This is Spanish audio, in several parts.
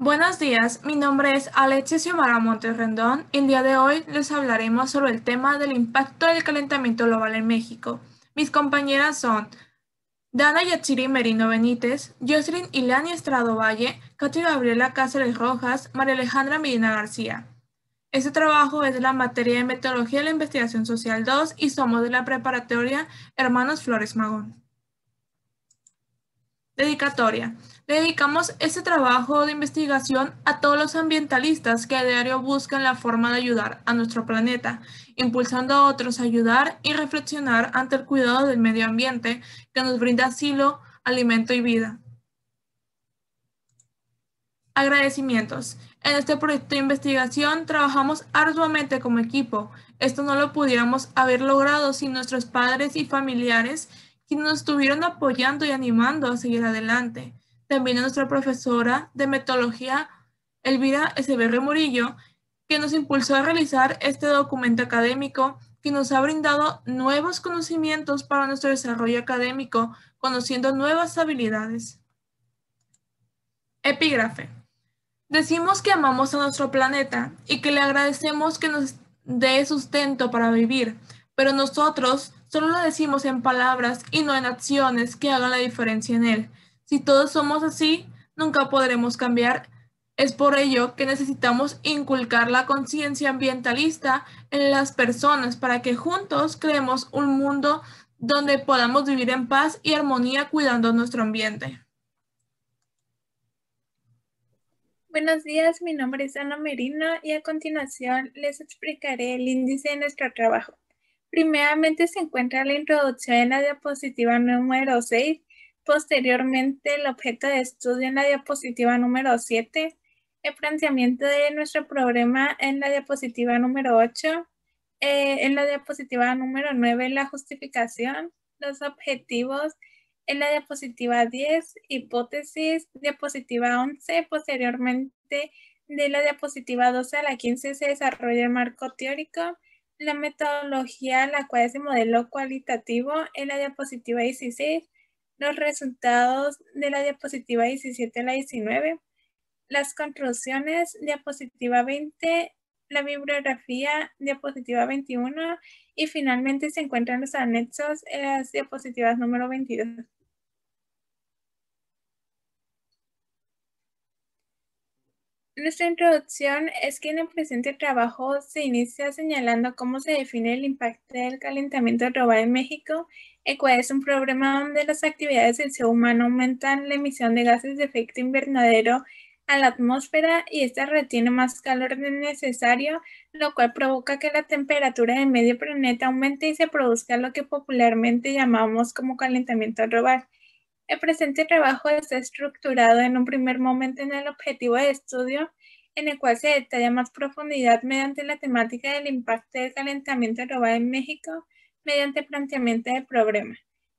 Buenos días, mi nombre es Alexia Xiomara Montes Rendón y el día de hoy les hablaremos sobre el tema del impacto del calentamiento global en México. Mis compañeras son Dana Yatsiri Merino Benítez, Jocelyn Ilani Estrado Valle, Katy Gabriela Cáceres Rojas, María Alejandra Medina García. Este trabajo es de la materia de Metodología de la Investigación Social 2 y somos de la preparatoria Hermanos Flores Magón. Dedicatoria. Le dedicamos este trabajo de investigación a todos los ambientalistas que a diario buscan la forma de ayudar a nuestro planeta, impulsando a otros a ayudar y reflexionar ante el cuidado del medio ambiente que nos brinda asilo, alimento y vida. Agradecimientos. En este proyecto de investigación trabajamos arduamente como equipo. Esto no lo pudiéramos haber logrado sin nuestros padres y familiares quienes nos estuvieron apoyando y animando a seguir adelante. También a nuestra profesora de metodología, Elvira S.B.R. Murillo, que nos impulsó a realizar este documento académico que nos ha brindado nuevos conocimientos para nuestro desarrollo académico, conociendo nuevas habilidades. Epígrafe. Decimos que amamos a nuestro planeta y que le agradecemos que nos dé sustento para vivir, pero nosotros solo lo decimos en palabras y no en acciones que hagan la diferencia en él. Si todos somos así, nunca podremos cambiar. Es por ello que necesitamos inculcar la conciencia ambientalista en las personas para que juntos creemos un mundo donde podamos vivir en paz y armonía cuidando nuestro ambiente. Buenos días, mi nombre es Ana Merino y a continuación les explicaré el índice de nuestro trabajo. Primeramente se encuentra la introducción en la diapositiva número 6, posteriormente el objeto de estudio en la diapositiva número 7, el planteamiento de nuestro problema en la diapositiva número 8, en la diapositiva número 9 la justificación, los objetivos, en la diapositiva 10, hipótesis, diapositiva 11, posteriormente de la diapositiva 12 a la 15 se desarrolla el marco teórico, la metodología, la cual es el modelo cualitativo, en la diapositiva 16, los resultados de la diapositiva 17 a la 19, las conclusiones, diapositiva 20, la bibliografía, diapositiva 21, y finalmente se encuentran los anexos en las diapositivas número 22. Nuestra introducción es que en el presente trabajo se inicia señalando cómo se define el impacto del calentamiento global en México, el cual es un problema donde las actividades del ser humano aumentan la emisión de gases de efecto invernadero a la atmósfera y esta retiene más calor del necesario, lo cual provoca que la temperatura del medio planeta aumente y se produzca lo que popularmente llamamos como calentamiento global. El presente trabajo está estructurado en un primer momento en el objetivo de estudio, en el cual se detalla más profundidad mediante la temática del impacto del calentamiento global en México, mediante planteamiento del problema,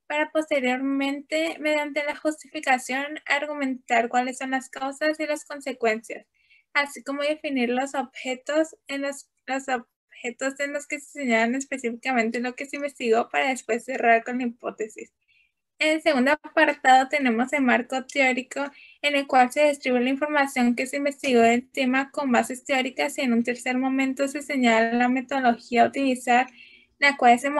para posteriormente, mediante la justificación, argumentar cuáles son las causas y las consecuencias, así como definir los objetos en los que se señalan específicamente lo que se investigó para después cerrar con la hipótesis. En el segundo apartado tenemos el marco teórico en el cual se describe la información que se investigó del tema con bases teóricas y en un tercer momento se señala la metodología a utilizar, la cual es el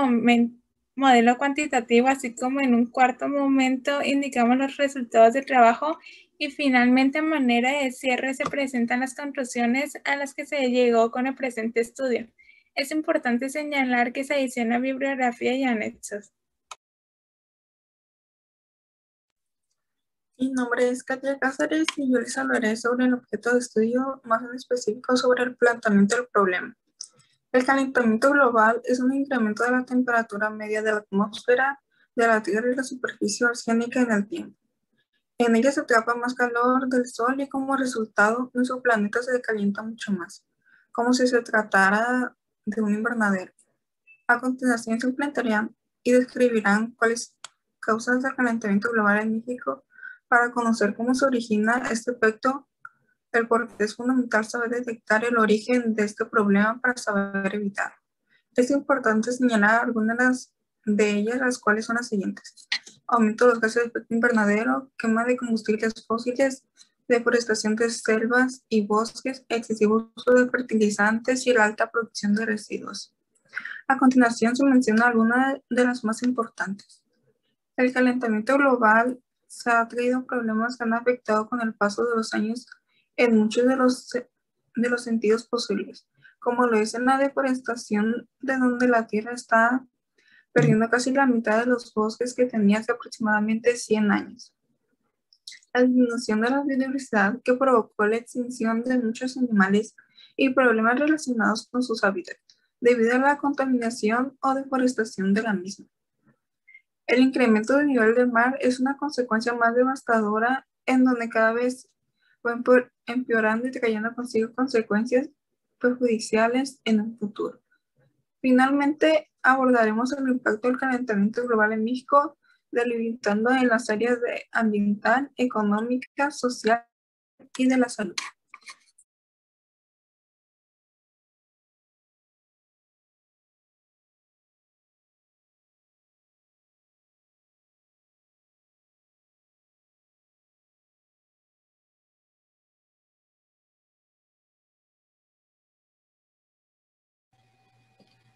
modelo cuantitativo, así como en un cuarto momento indicamos los resultados del trabajo y finalmente a manera de cierre se presentan las conclusiones a las que se llegó con el presente estudio. Es importante señalar que se adiciona bibliografía y anexos. Mi nombre es Katia Cáceres y yo les hablaré sobre el objeto de estudio más en específico sobre el planteamiento del problema. El calentamiento global es un incremento de la temperatura media de la atmósfera, de la Tierra y la superficie oceánica en el tiempo. En ella se atrapa más calor del Sol y como resultado nuestro planeta se calienta mucho más, como si se tratara de un invernadero. A continuación se plantearán y describirán cuáles causas del calentamiento global en México para conocer cómo se origina este efecto, el por qué es fundamental saber detectar el origen de este problema para saber evitarlo. Es importante señalar algunas de ellas, las cuales son las siguientes: aumento de los gases de efecto invernadero, quema de combustibles fósiles, deforestación de selvas y bosques, excesivo uso de fertilizantes y la alta producción de residuos. A continuación se menciona algunas de las más importantes. El calentamiento global se ha traído problemas que han afectado con el paso de los años en muchos de los sentidos posibles, como lo es en la deforestación, de donde la Tierra está perdiendo casi la mitad de los bosques que tenía hace aproximadamente 100 años. La disminución de la biodiversidad que provocó la extinción de muchos animales y problemas relacionados con sus hábitats, debido a la contaminación o deforestación de la misma. El incremento del nivel del mar es una consecuencia más devastadora, en donde cada vez va empeorando y trayendo consigo consecuencias perjudiciales en el futuro. Finalmente, abordaremos el impacto del calentamiento global en México, delimitando en las áreas de ambiental, económica, social y de la salud.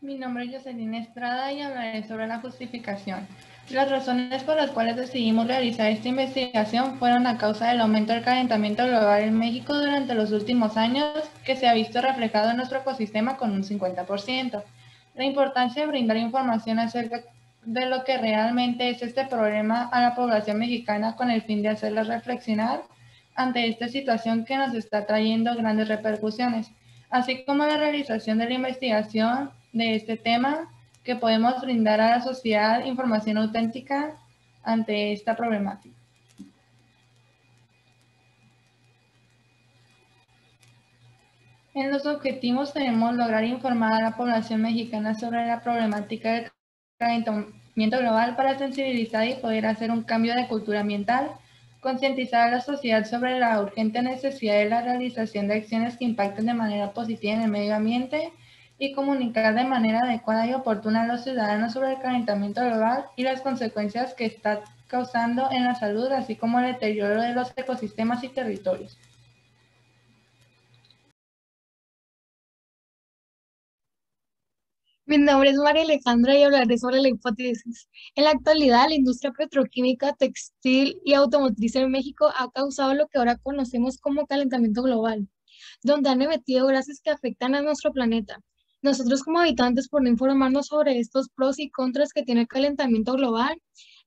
Mi nombre es Jocelyn Estrada y hablaré sobre la justificación. Las razones por las cuales decidimos realizar esta investigación fueron a causa del aumento del calentamiento global en México durante los últimos años, que se ha visto reflejado en nuestro ecosistema con un 50%. La importancia de brindar información acerca de lo que realmente es este problema a la población mexicana con el fin de hacerla reflexionar ante esta situación que nos está trayendo grandes repercusiones, así como la realización de la investigación de este tema, que podemos brindar a la sociedad información auténtica ante esta problemática. En los objetivos tenemos lograr informar a la población mexicana sobre la problemática del calentamiento global para sensibilizar y poder hacer un cambio de cultura ambiental, concientizar a la sociedad sobre la urgente necesidad de la realización de acciones que impacten de manera positiva en el medio ambiente y comunicar de manera adecuada y oportuna a los ciudadanos sobre el calentamiento global y las consecuencias que está causando en la salud, así como el deterioro de los ecosistemas y territorios. Mi nombre es María Alejandra y hablaré sobre la hipótesis. En la actualidad, la industria petroquímica, textil y automotriz en México ha causado lo que ahora conocemos como calentamiento global, donde han emitido gases que afectan a nuestro planeta. Nosotros como habitantes, por no informarnos sobre estos pros y contras que tiene el calentamiento global,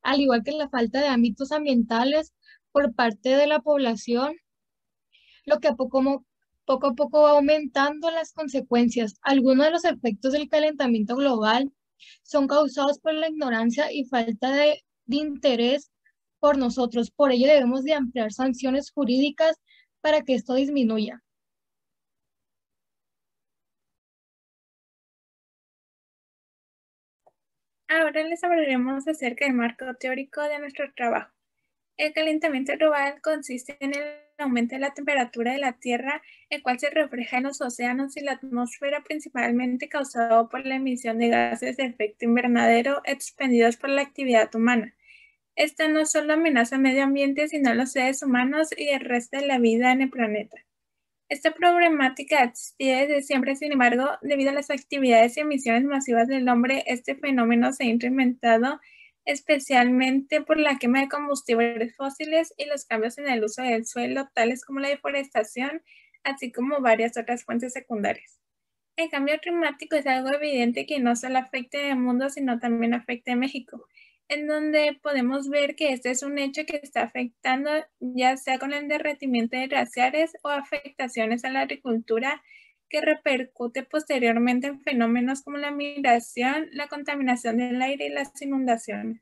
al igual que la falta de ámbitos ambientales por parte de la población, lo que poco a poco va aumentando las consecuencias. Algunos de los efectos del calentamiento global son causados por la ignorancia y falta de interés por nosotros. Por ello debemos de ampliar sanciones jurídicas para que esto disminuya. Ahora les hablaremos acerca del marco teórico de nuestro trabajo. El calentamiento global consiste en el aumento de la temperatura de la Tierra, el cual se refleja en los océanos y la atmósfera, principalmente causado por la emisión de gases de efecto invernadero expendidos por la actividad humana. Esta no solo amenaza el medio ambiente, sino a los seres humanos y el resto de la vida en el planeta. Esta problemática existe desde siempre, sin embargo, debido a las actividades y emisiones masivas del hombre, este fenómeno se ha incrementado especialmente por la quema de combustibles fósiles y los cambios en el uso del suelo, tales como la deforestación, así como varias otras fuentes secundarias. El cambio climático es algo evidente que no solo afecta al mundo, sino también afecta a México, en donde podemos ver que este es un hecho que está afectando ya sea con el derretimiento de glaciares o afectaciones a la agricultura que repercute posteriormente en fenómenos como la migración, la contaminación del aire y las inundaciones.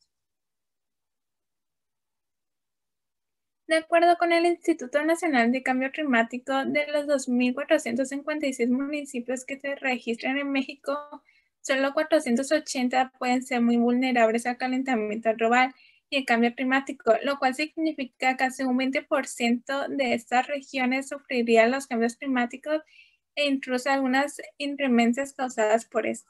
De acuerdo con el Instituto Nacional de Cambio Climático, de los 2.456 municipios que se registran en México, solo 480 pueden ser muy vulnerables al calentamiento global y el cambio climático, lo cual significa que casi un 20% de estas regiones sufrirían los cambios climáticos e incluso algunas inclemencias causadas por esto.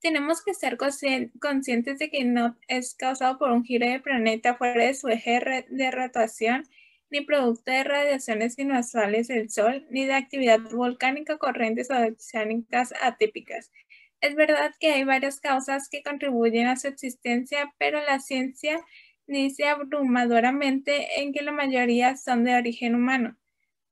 Tenemos que ser conscientes de que no es causado por un giro del planeta fuera de su eje de rotación ni producto de radiaciones inusuales del Sol, ni de actividad volcánica, corrientes oceánicas atípicas. Es verdad que hay varias causas que contribuyen a su existencia, pero la ciencia dice abrumadoramente en que la mayoría son de origen humano.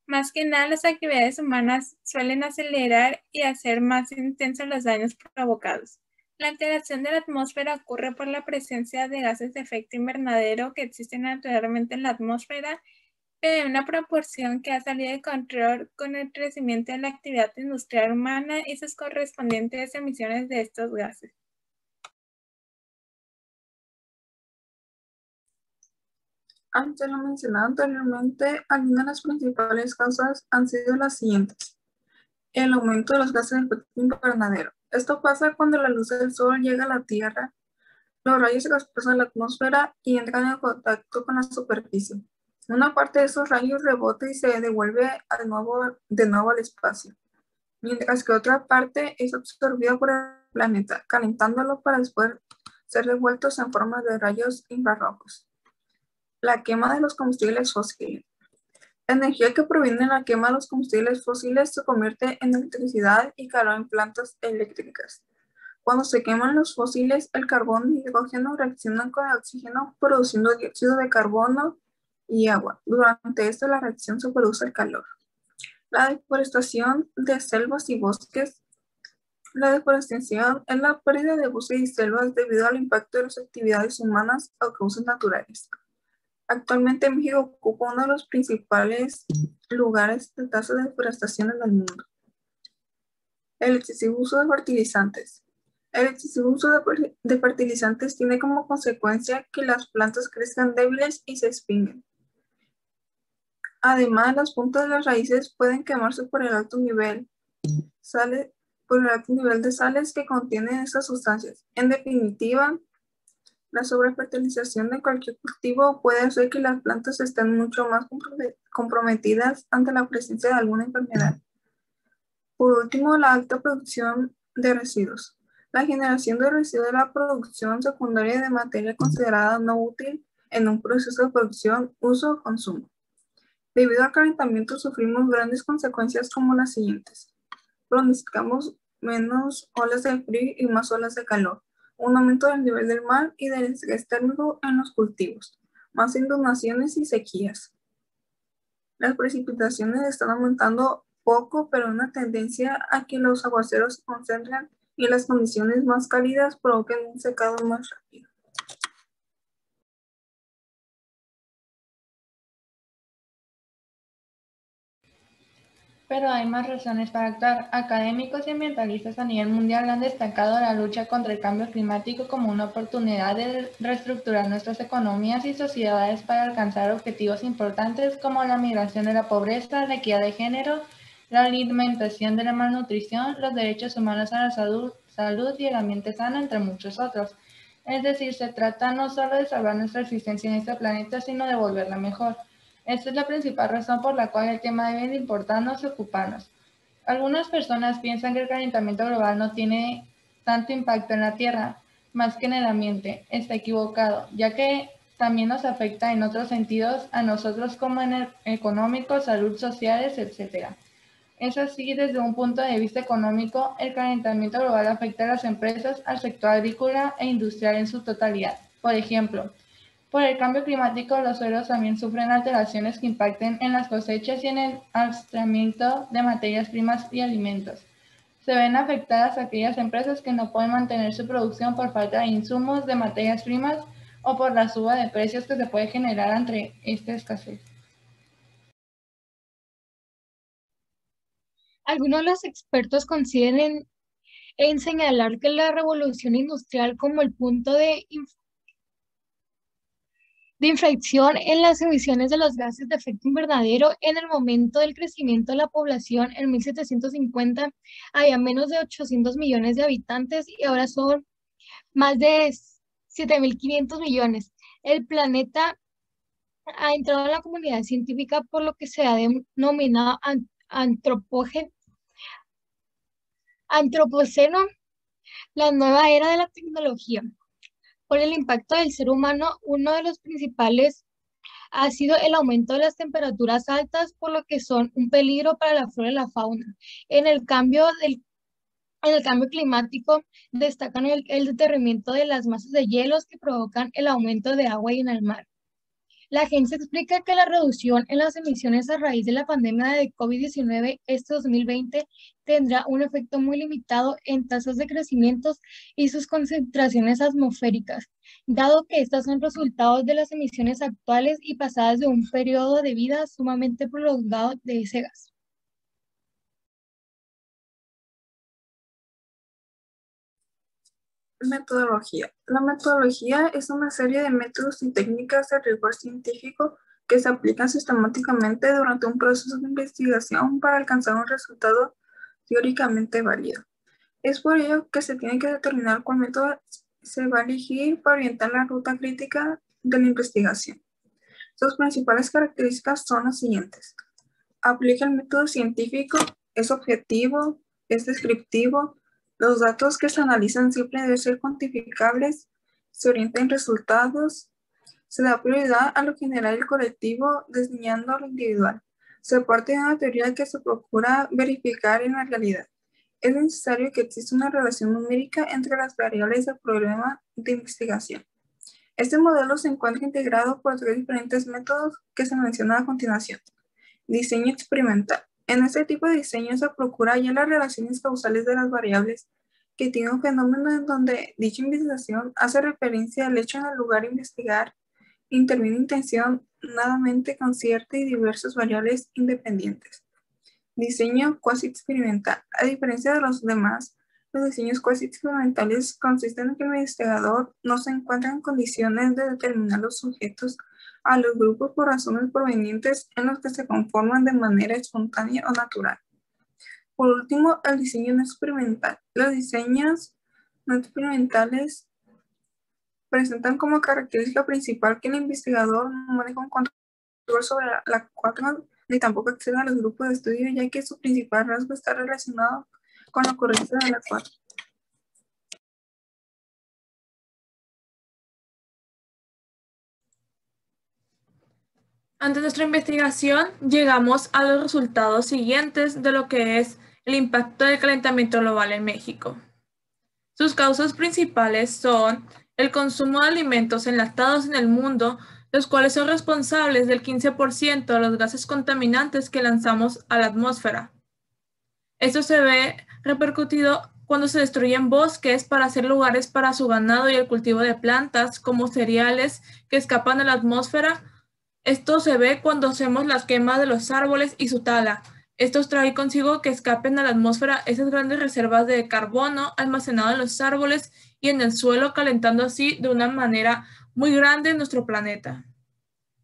Más que nada, las actividades humanas suelen acelerar y hacer más intensos los daños provocados. La alteración de la atmósfera ocurre por la presencia de gases de efecto invernadero que existen naturalmente en la atmósfera, pero en una proporción que ha salido de control con el crecimiento de la actividad industrial humana y sus correspondientes emisiones de estos gases. Ante lo mencionado anteriormente, algunas de las principales causas han sido las siguientes. El aumento de los gases de efecto invernadero. Esto pasa cuando la luz del sol llega a la Tierra, los rayos se expresan en la atmósfera y entran en contacto con la superficie. Una parte de esos rayos rebota y se devuelve de nuevo al espacio, mientras que otra parte es absorbida por el planeta, calentándolo para después ser devueltos en forma de rayos infrarrojos. La quema de los combustibles fósiles. La energía que proviene de la quema de los combustibles fósiles se convierte en electricidad y calor en plantas eléctricas. Cuando se queman los fósiles, el carbón y el hidrógeno reaccionan con el oxígeno produciendo dióxido de carbono y agua. Durante esta la reacción se produce el calor. La deforestación de selvas y bosques. La deforestación es la pérdida de bosques y selvas debido al impacto de las actividades humanas o causas naturales. Actualmente México ocupa uno de los principales lugares de tasa de deforestación en el mundo. El excesivo uso de fertilizantes. El excesivo uso de fertilizantes tiene como consecuencia que las plantas crezcan débiles y se extinguen. Además, las puntas de las raíces pueden quemarse por el alto nivel de sales que contienen estas sustancias. En definitiva, la sobrefertilización de cualquier cultivo puede hacer que las plantas estén mucho más comprometidas ante la presencia de alguna enfermedad. Por último, la alta producción de residuos. La generación de residuos es la producción secundaria de materia considerada no útil en un proceso de producción, uso o consumo. Debido al calentamiento sufrimos grandes consecuencias como las siguientes. Pronosticamos menos olas de frío y más olas de calor, un aumento del nivel del mar y del estrés térmico en los cultivos, más inundaciones y sequías. Las precipitaciones están aumentando poco, pero una tendencia a que los aguaceros se concentren y las condiciones más cálidas provoquen un secado más rápido. Pero hay más razones para actuar. Académicos y ambientalistas a nivel mundial han destacado la lucha contra el cambio climático como una oportunidad de reestructurar nuestras economías y sociedades para alcanzar objetivos importantes como la migración de la pobreza, la equidad de género, la alimentación de la malnutrición, los derechos humanos a la salud y el ambiente sano, entre muchos otros. Es decir, se trata no solo de salvar nuestra existencia en este planeta, sino de volverla mejor. Esta es la principal razón por la cual el tema debe de importarnos y ocuparnos. Algunas personas piensan que el calentamiento global no tiene tanto impacto en la Tierra, más que en el ambiente. Está equivocado, ya que también nos afecta en otros sentidos a nosotros como en el económico, salud, sociales, etc. Es así, desde un punto de vista económico, el calentamiento global afecta a las empresas, al sector agrícola e industrial en su totalidad. Por ejemplo, por el cambio climático, los suelos también sufren alteraciones que impacten en las cosechas y en el abastecimiento de materias primas y alimentos. Se ven afectadas aquellas empresas que no pueden mantener su producción por falta de insumos, de materias primas o por la suba de precios que se puede generar ante esta escasez. Algunos de los expertos coinciden en señalar que la revolución industrial como el punto de inflexión en las emisiones de los gases de efecto invernadero. En el momento del crecimiento de la población, en 1750 había menos de 800 millones de habitantes y ahora son más de 7.500 millones. El planeta ha entrado en la comunidad científica por lo que se ha denominado antropoceno, la nueva era de la tecnología. Por el impacto del ser humano, uno de los principales ha sido el aumento de las temperaturas altas, por lo que son un peligro para la flora y la fauna. En el cambio en el cambio climático destacan el deterrimiento de las masas de hielos que provocan el aumento de agua en el mar. La agencia explica que la reducción en las emisiones a raíz de la pandemia de COVID-19 este 2020 tendrá un efecto muy limitado en tasas de crecimiento y sus concentraciones atmosféricas, dado que estas son resultados de las emisiones actuales y pasadas de un periodo de vida sumamente prolongado de ese gas. Metodología. La metodología es una serie de métodos y técnicas de rigor científico que se aplican sistemáticamente durante un proceso de investigación para alcanzar un resultado teóricamente válido. Es por ello que se tiene que determinar cuál método se va a elegir para orientar la ruta crítica de la investigación. Sus principales características son las siguientes. Aplica el método científico, es objetivo, es descriptivo. Los datos que se analizan siempre deben ser cuantificables, se orienta en resultados, se da prioridad a lo general y colectivo, desdeñando lo individual. Se parte de una teoría que se procura verificar en la realidad. Es necesario que exista una relación numérica entre las variables del problema de investigación. Este modelo se encuentra integrado por 3 diferentes métodos que se mencionan a continuación. Diseño experimental. En este tipo de diseño se procura hallar las relaciones causales de las variables que tienen un fenómeno en donde dicha investigación hace referencia al hecho en el lugar de investigar, interviene intencionadamente con ciertas y diversas variables independientes. Diseño cuasi experimental. A diferencia de los demás, los diseños cuasi experimentales consisten en que el investigador no se encuentra en condiciones de determinar los sujetos a los grupos por razones provenientes en los que se conforman de manera espontánea o natural. Por último, el diseño no experimental. Los diseños no experimentales presentan como característica principal que el investigador no maneja un control sobre la cuadra ni tampoco accede a los grupos de estudio, ya que su principal rasgo está relacionado con la ocurrencia de la cuadra. Ante nuestra investigación, llegamos a los resultados siguientes de lo que es el impacto del calentamiento global en México. Sus causas principales son el consumo de alimentos enlatados en el mundo, los cuales son responsables del 15% de los gases contaminantes que lanzamos a la atmósfera. Esto se ve repercutido cuando se destruyen bosques para hacer lugares para su ganado y el cultivo de plantas como cereales que escapan a la atmósfera. Esto se ve cuando hacemos las quemas de los árboles y su tala. Esto trae consigo que escapen a la atmósfera esas grandes reservas de carbono almacenado en los árboles y en el suelo, calentando así de una manera muy grande nuestro planeta.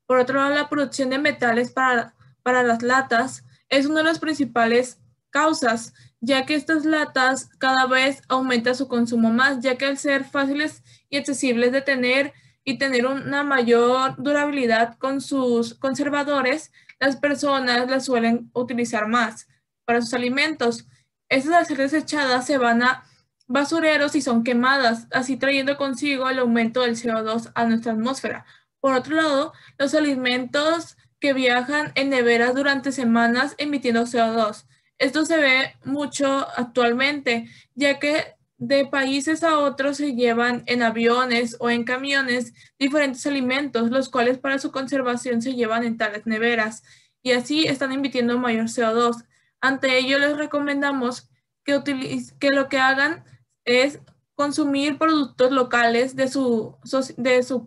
Por otro lado, la producción de metales para las latas es una de las principales causas, ya que estas latas cada vez aumenta su consumo más, ya que al ser fáciles y accesibles de tener y tener una mayor durabilidad con sus conservadores, las personas las suelen utilizar más para sus alimentos. Estas al ser desechadas se van a basureros y son quemadas, así trayendo consigo el aumento del CO2 a nuestra atmósfera. Por otro lado, los alimentos que viajan en neveras durante semanas emitiendo CO2. Esto se ve mucho actualmente, ya que de países a otros se llevan en aviones o en camiones diferentes alimentos, los cuales para su conservación se llevan en tales neveras y así están emitiendo mayor CO2. Ante ello les recomendamos que lo que hagan es consumir productos locales de su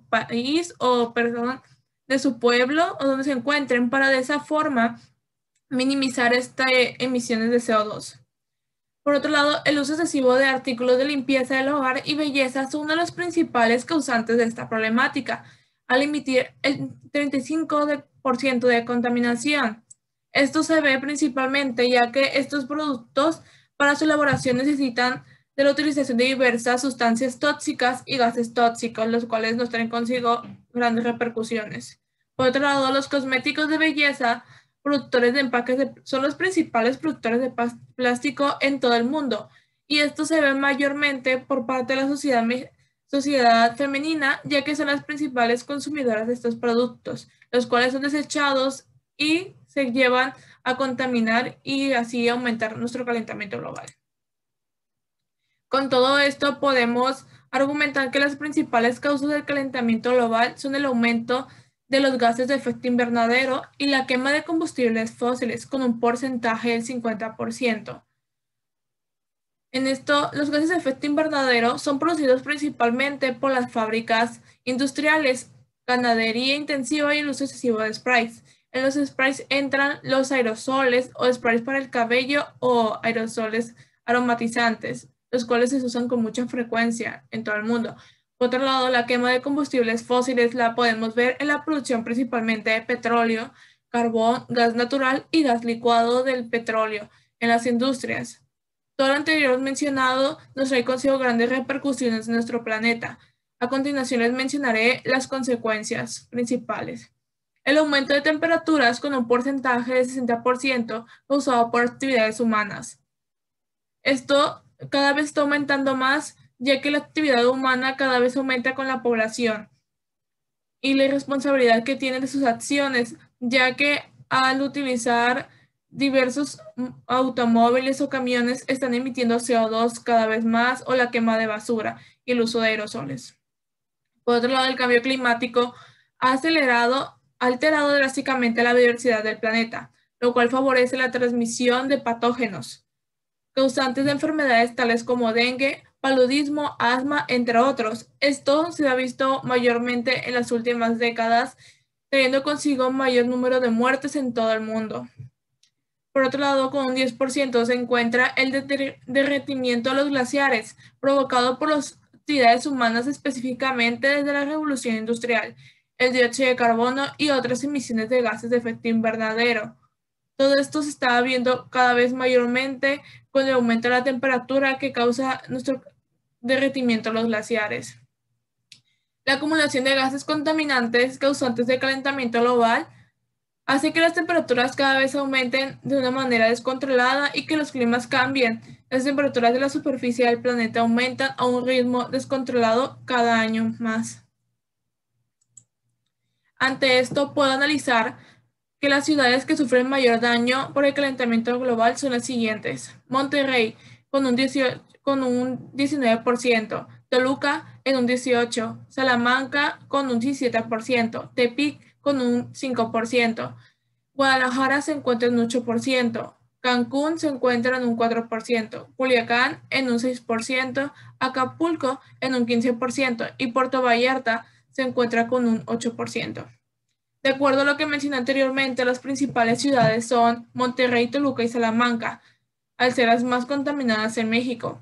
país o de su pueblo o donde se encuentren para de esa forma minimizar estas emisiones de CO2. Por otro lado, el uso excesivo de artículos de limpieza del hogar y belleza son uno de los principales causantes de esta problemática, al emitir el 35% de contaminación. Esto se ve principalmente ya que estos productos para su elaboración necesitan de la utilización de diversas sustancias tóxicas y gases tóxicos, los cuales nos traen consigo grandes repercusiones. Por otro lado, los cosméticos de belleza productores de empaques son los principales productores de plástico en todo el mundo y esto se ve mayormente por parte de la sociedad sociedad femenina, ya que son las principales consumidoras de estos productos, los cuales son desechados y se llevan a contaminar y así aumentar nuestro calentamiento global. Con todo esto podemos argumentar que las principales causas del calentamiento global son el aumento de los gases de efecto invernadero y la quema de combustibles fósiles con un porcentaje del 50%. En esto, los gases de efecto invernadero son producidos principalmente por las fábricas industriales, ganadería intensiva y el uso excesivo de sprays. En los sprays entran los aerosoles o sprays para el cabello o aerosoles aromatizantes, los cuales se usan con mucha frecuencia en todo el mundo. Por otro lado, la quema de combustibles fósiles la podemos ver en la producción principalmente de petróleo, carbón, gas natural y gas licuado del petróleo en las industrias. Todo lo anterior mencionado nos trae consigo grandes repercusiones en nuestro planeta. A continuación les mencionaré las consecuencias principales. El aumento de temperaturas con un porcentaje de 60% causado por actividades humanas. Esto cada vez está aumentando más, ya que la actividad humana cada vez aumenta con la población y la irresponsabilidad que tienen de sus acciones, ya que al utilizar diversos automóviles o camiones están emitiendo CO2 cada vez más, o la quema de basura y el uso de aerosoles. Por otro lado, el cambio climático ha alterado drásticamente la biodiversidad del planeta, lo cual favorece la transmisión de patógenos causantes de enfermedades tales como dengue, paludismo, asma, entre otros. Esto se ha visto mayormente en las últimas décadas, trayendo consigo un mayor número de muertes en todo el mundo. Por otro lado, con un 10% se encuentra el derretimiento de los glaciares, provocado por las actividades humanas, específicamente desde la revolución industrial, el dióxido de carbono y otras emisiones de gases de efecto invernadero. Todo esto se está viendo cada vez mayormente con el aumento de la temperatura que causa nuestro derretimiento de los glaciares. La acumulación de gases contaminantes causantes de calentamiento global hace que las temperaturas cada vez aumenten de una manera descontrolada y que los climas cambien. Las temperaturas de la superficie del planeta aumentan a un ritmo descontrolado cada año más. Ante esto, puedo analizar que las ciudades que sufren mayor daño por el calentamiento global son las siguientes: Monterrey con un 19%, Toluca en un 18%, Salamanca con un 17%, Tepic con un 5%, Guadalajara se encuentra en un 8%, Cancún se encuentra en un 4%, Culiacán en un 6%, Acapulco en un 15% y Puerto Vallarta se encuentra con un 8%. De acuerdo a lo que mencioné anteriormente, las principales ciudades son Monterrey, Toluca y Salamanca, al ser las más contaminadas en México.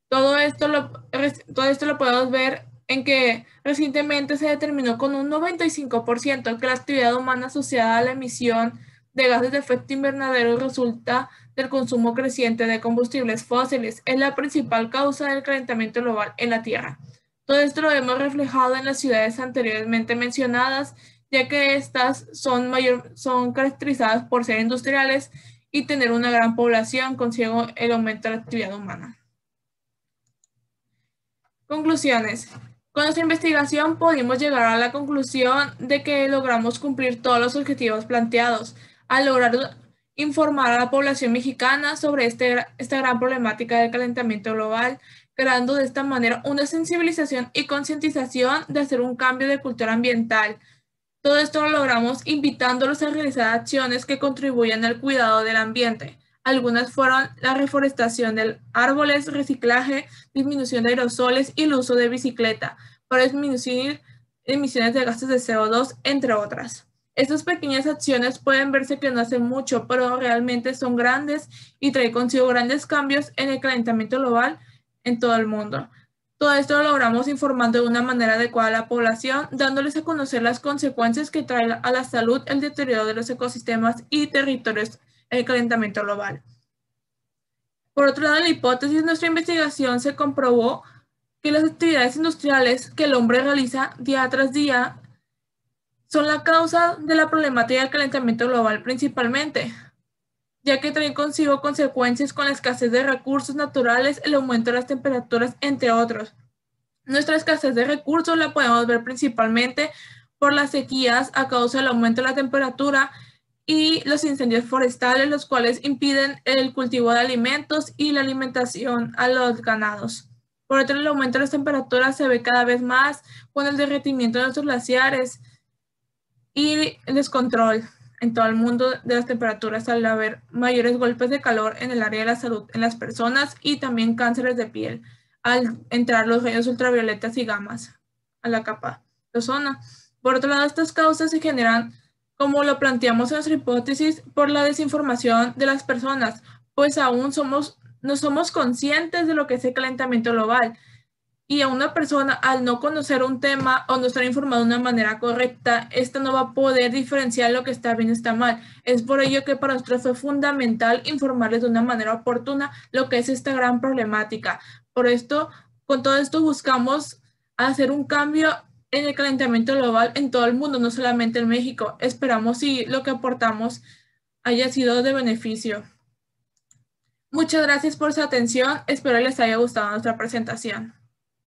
Todo esto lo podemos ver en que recientemente se determinó con un 95% que la actividad humana asociada a la emisión de gases de efecto invernadero resulta del consumo creciente de combustibles fósiles. Es la principal causa del calentamiento global en la Tierra. Todo esto lo vemos reflejado en las ciudades anteriormente mencionadas, ya que estas son caracterizadas por ser industriales y tener una gran población, consigo el aumento de la actividad humana. Conclusiones. Con nuestra investigación pudimos llegar a la conclusión de que logramos cumplir todos los objetivos planteados, al lograr informar a la población mexicana sobre esta gran problemática del calentamiento global, creando de esta manera una sensibilización y concientización de hacer un cambio de cultura ambiental. Todo esto lo logramos invitándolos a realizar acciones que contribuyan al cuidado del ambiente. Algunas fueron la reforestación de árboles, reciclaje, disminución de aerosoles y el uso de bicicleta para disminuir emisiones de gases de CO2, entre otras. Estas pequeñas acciones pueden verse que no hacen mucho, pero realmente son grandes y traen consigo grandes cambios en el calentamiento global en todo el mundo. Todo esto lo logramos informando de una manera adecuada a la población, dándoles a conocer las consecuencias que trae a la salud el deterioro de los ecosistemas y territorios el calentamiento global. Por otro lado, en la hipótesis de nuestra investigación se comprobó que las actividades industriales que el hombre realiza día tras día son la causa de la problemática del calentamiento global principalmente, ya que traen consigo consecuencias con la escasez de recursos naturales, el aumento de las temperaturas, entre otros. Nuestra escasez de recursos la podemos ver principalmente por las sequías a causa del aumento de la temperatura y los incendios forestales, los cuales impiden el cultivo de alimentos y la alimentación a los ganados. Por otro, el aumento de las temperaturas se ve cada vez más con el derretimiento de nuestros glaciares y el descontrol en todo el mundo de las temperaturas al haber mayores golpes de calor en el área de la salud en las personas y también cánceres de piel al entrar los rayos ultravioletas y gamas a la capa de ozono. Por otro lado, estas causas se generan, como lo planteamos en nuestra hipótesis, por la desinformación de las personas, pues aún no somos conscientes de lo que es el calentamiento global. Y a una persona, al no conocer un tema o no estar informado de una manera correcta, esta no va a poder diferenciar lo que está bien y está mal. Es por ello que para nosotros fue fundamental informarles de una manera oportuna lo que es esta gran problemática. Por esto, con todo esto buscamos hacer un cambio en el calentamiento global en todo el mundo, no solamente en México. Esperamos si lo que aportamos haya sido de beneficio. Muchas gracias por su atención. Espero les haya gustado nuestra presentación.